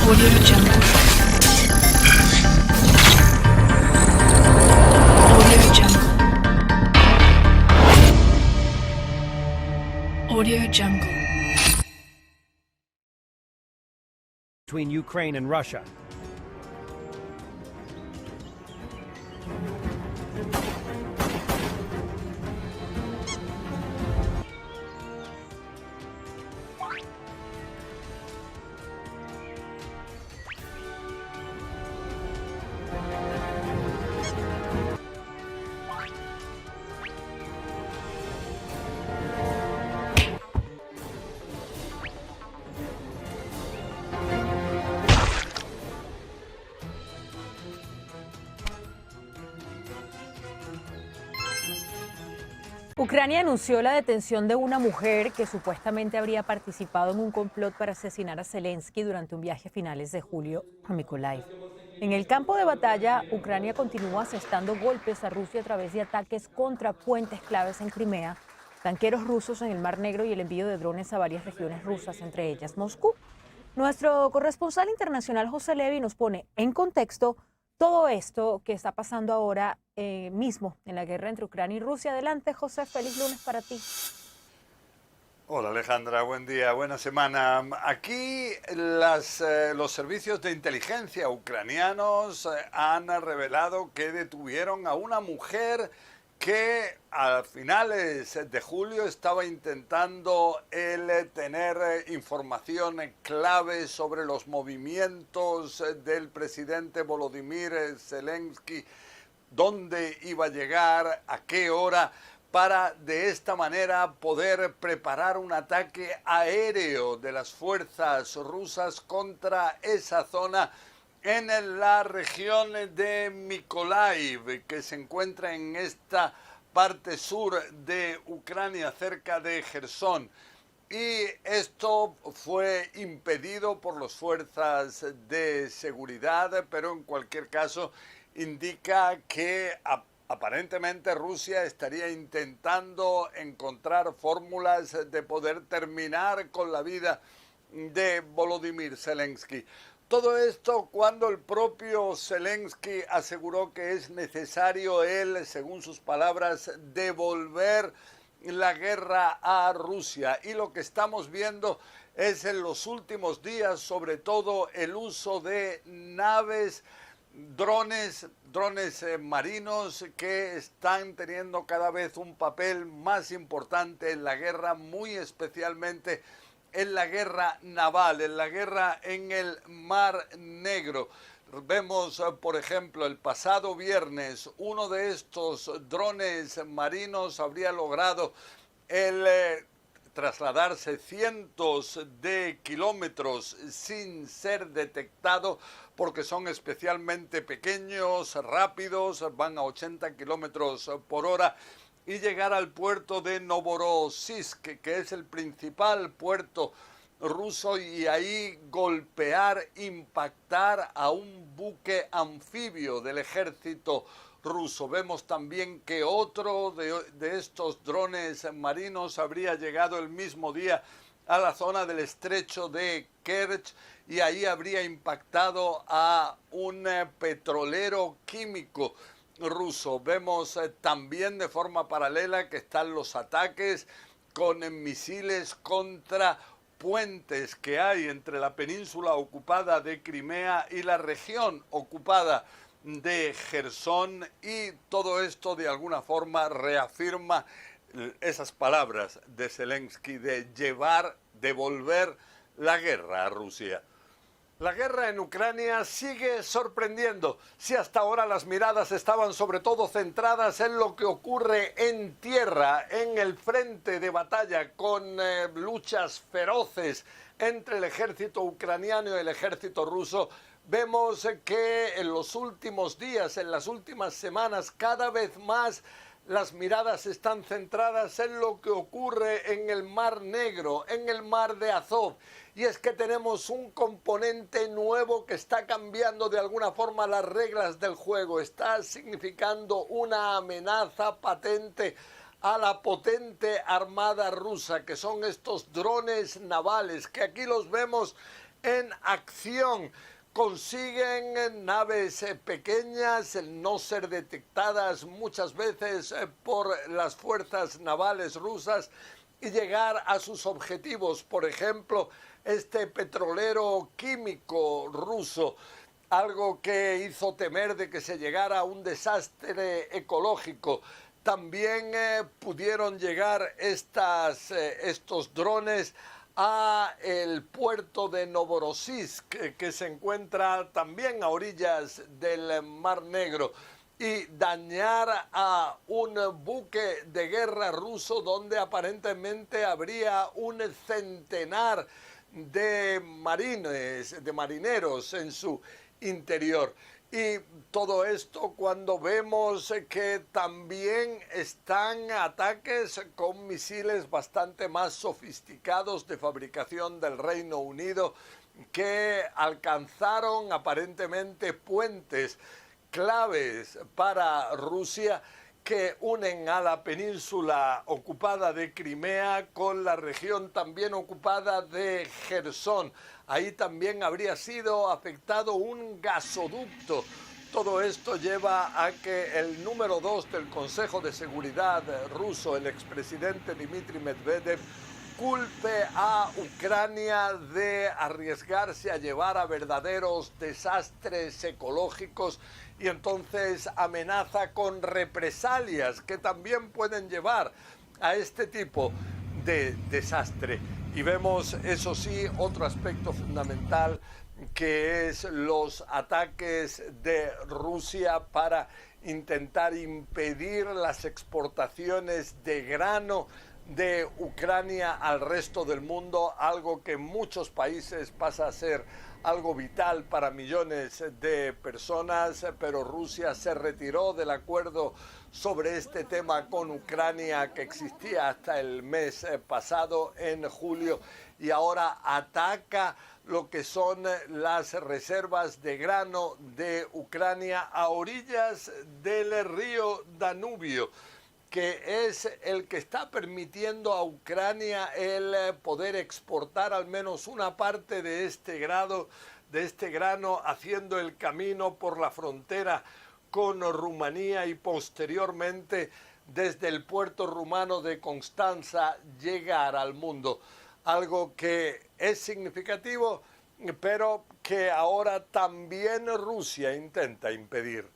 Audio Jungle. Audio Jungle. Audio Jungle. Between Ukraine and Russia. Ucrania anunció la detención de una mujer que supuestamente habría participado en un complot para asesinar a Zelensky durante un viaje a finales de julio a Mykolaiv. En el campo de batalla, Ucrania continúa asestando golpes a Rusia a través de ataques contra puentes claves en Crimea, tanqueros rusos en el Mar Negro y el envío de drones a varias regiones rusas, entre ellas Moscú. Nuestro corresponsal internacional José Levi nos pone en contexto todo esto que está pasando ahora mismo en la guerra entre Ucrania y Rusia. Adelante, José, feliz lunes para ti. Hola Alejandra, buen día, buena semana. Aquí los servicios de inteligencia ucranianos han revelado que detuvieron a una mujer que a finales de julio estaba intentando tener información clave sobre los movimientos del presidente Volodymyr Zelensky, dónde iba a llegar, a qué hora, para de esta manera poder preparar un ataque aéreo de las fuerzas rusas contra esa zona en la región de Mykolaiv, que se encuentra en esta parte sur de Ucrania, cerca de Jersón. Y esto fue impedido por las fuerzas de seguridad, pero en cualquier caso indica que aparentemente Rusia estaría intentando encontrar fórmulas de poder terminar con la vida de Volodymyr Zelensky. Todo esto cuando el propio Zelensky aseguró que es necesario él, según sus palabras, devolver la guerra a Rusia. Y lo que estamos viendo es en los últimos días, sobre todo el uso de naves, drones marinos que están teniendo cada vez un papel más importante en la guerra, muy especialmente en la guerra naval, en la guerra en el Mar Negro. Vemos, por ejemplo, el pasado viernes, uno de estos drones marinos habría logrado trasladarse cientos de kilómetros sin ser detectado, porque son especialmente pequeños, rápidos, van a 80 kilómetros por hora, y llegar al puerto de Novorossiysk, que es el principal puerto ruso, y ahí golpear, impactar a un buque anfibio del ejército ruso. Vemos también que otro de estos drones marinos habría llegado el mismo día a la zona del estrecho de Kerch y ahí habría impactado a un petrolero químico ruso. Vemos también de forma paralela que están los ataques con misiles contra puentes que hay entre la península ocupada de Crimea y la región ocupada de Jersón, y todo esto de alguna forma reafirma esas palabras de Zelensky de devolver la guerra a Rusia. La guerra en Ucrania sigue sorprendiendo. Si hasta ahora las miradas estaban sobre todo centradas en lo que ocurre en tierra, en el frente de batalla, con luchas feroces entre el ejército ucraniano y el ejército ruso, vemos que en los últimos días, en las últimas semanas, cada vez más las miradas están centradas en lo que ocurre en el Mar Negro, en el Mar de Azov. Y es que tenemos un componente nuevo que está cambiando de alguna forma las reglas del juego. Está significando una amenaza patente a la potente armada rusa, que son estos drones navales, que aquí los vemos en acción. Consiguen naves pequeñas, el no ser detectadas muchas veces por las fuerzas navales rusas y llegar a sus objetivos. Por ejemplo, este petrolero químico ruso, algo que hizo temer de que se llegara a un desastre ecológico. También pudieron llegar estos drones a el puerto de Novorossiysk, que se encuentra también a orillas del Mar Negro, y dañar a un buque de guerra ruso donde aparentemente habría un centenar de marineros en su interior. Y todo esto cuando vemos que también están ataques con misiles bastante más sofisticados de fabricación del Reino Unido que alcanzaron aparentemente puentes claves para Rusia que unen a la península ocupada de Crimea con la región también ocupada de Jersón. Ahí también habría sido afectado un gasoducto. Todo esto lleva a que el número 2 del Consejo de Seguridad ruso, el expresidente Dmitry Medvedev, culpe a Ucrania de arriesgarse a llevar a verdaderos desastres ecológicos y entonces amenaza con represalias que también pueden llevar a este tipo de desastre. Y vemos, eso sí, otro aspecto fundamental que es los ataques de Rusia para intentar impedir las exportaciones de grano de Ucrania al resto del mundo, algo que en muchos países pasa a ser algo vital para millones de personas, pero Rusia se retiró del acuerdo sobre este tema con Ucrania que existía hasta el mes pasado, en julio, y ahora ataca lo que son las reservas de grano de Ucrania a orillas del río Danubio, que es el que está permitiendo a Ucrania el poder exportar al menos una parte de este grano, haciendo el camino por la frontera con Rumanía y posteriormente desde el puerto rumano de Constanza llegar al mundo. Algo que es significativo, pero que ahora también Rusia intenta impedir.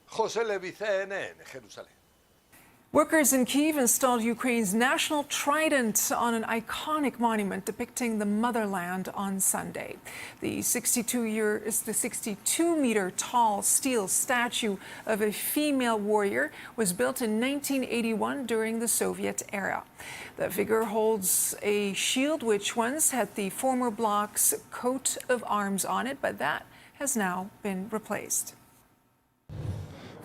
José Levi, CNN, Jerusalén. Workers in Kyiv installed Ukraine's national trident on an iconic monument depicting the motherland on Sunday. The 62-meter tall steel statue of a female warrior was built in 1981 during the Soviet era. The figure holds a shield which once had the former bloc's coat of arms on it, but that has now been replaced.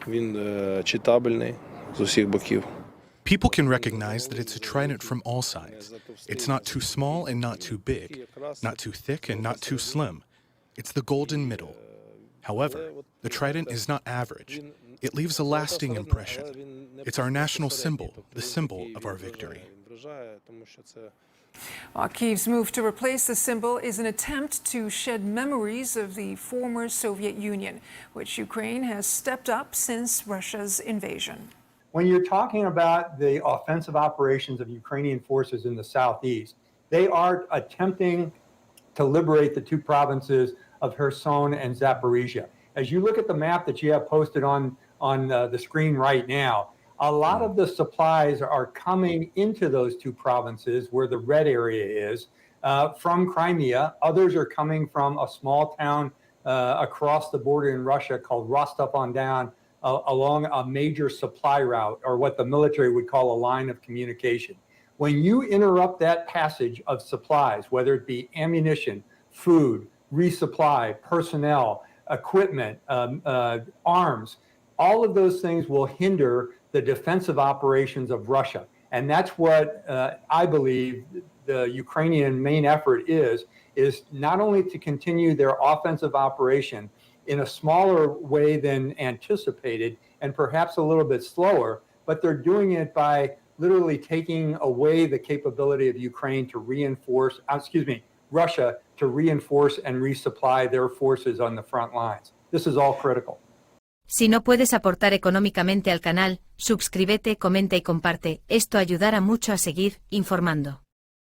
Він читабельний з усіх боків. People can recognize that it's a trident from all sides. It's not too small and not too big, not too thick and not too slim. It's the golden middle. However, the trident is not average. It leaves a lasting impression. It's our national symbol, the symbol of our victory. While Kyiv's move to replace the symbol is an attempt to shed memories of the former Soviet Union, which Ukraine has stepped up since Russia's invasion. When you're talking about the offensive operations of Ukrainian forces in the southeast, they are attempting to liberate the two provinces of Kherson and Zaporizhia. As you look at the map that you have posted on the screen right now, a lot of the supplies are coming into those two provinces where the red area is from Crimea. Others are coming from a small town across the border in Russia called Rostov-on-Don, along a major supply route, or what the military would call a line of communication. When you interrupt that passage of supplies, whether it be ammunition, food, resupply, personnel, equipment, arms, all of those things will hinder the defensive operations of Russia. And that's what I believe the Ukrainian main effort is not only to continue their offensive operation in a smaller way than anticipated and perhaps a little bit slower, but they're doing it by literally taking away the capability of Ukraine to Russia to reinforce and resupply their forces on the front lines. This is all critical. Si no puedes aportar económicamente al canal, suscríbete, comenta y comparte. Esto ayudará mucho a seguir informando.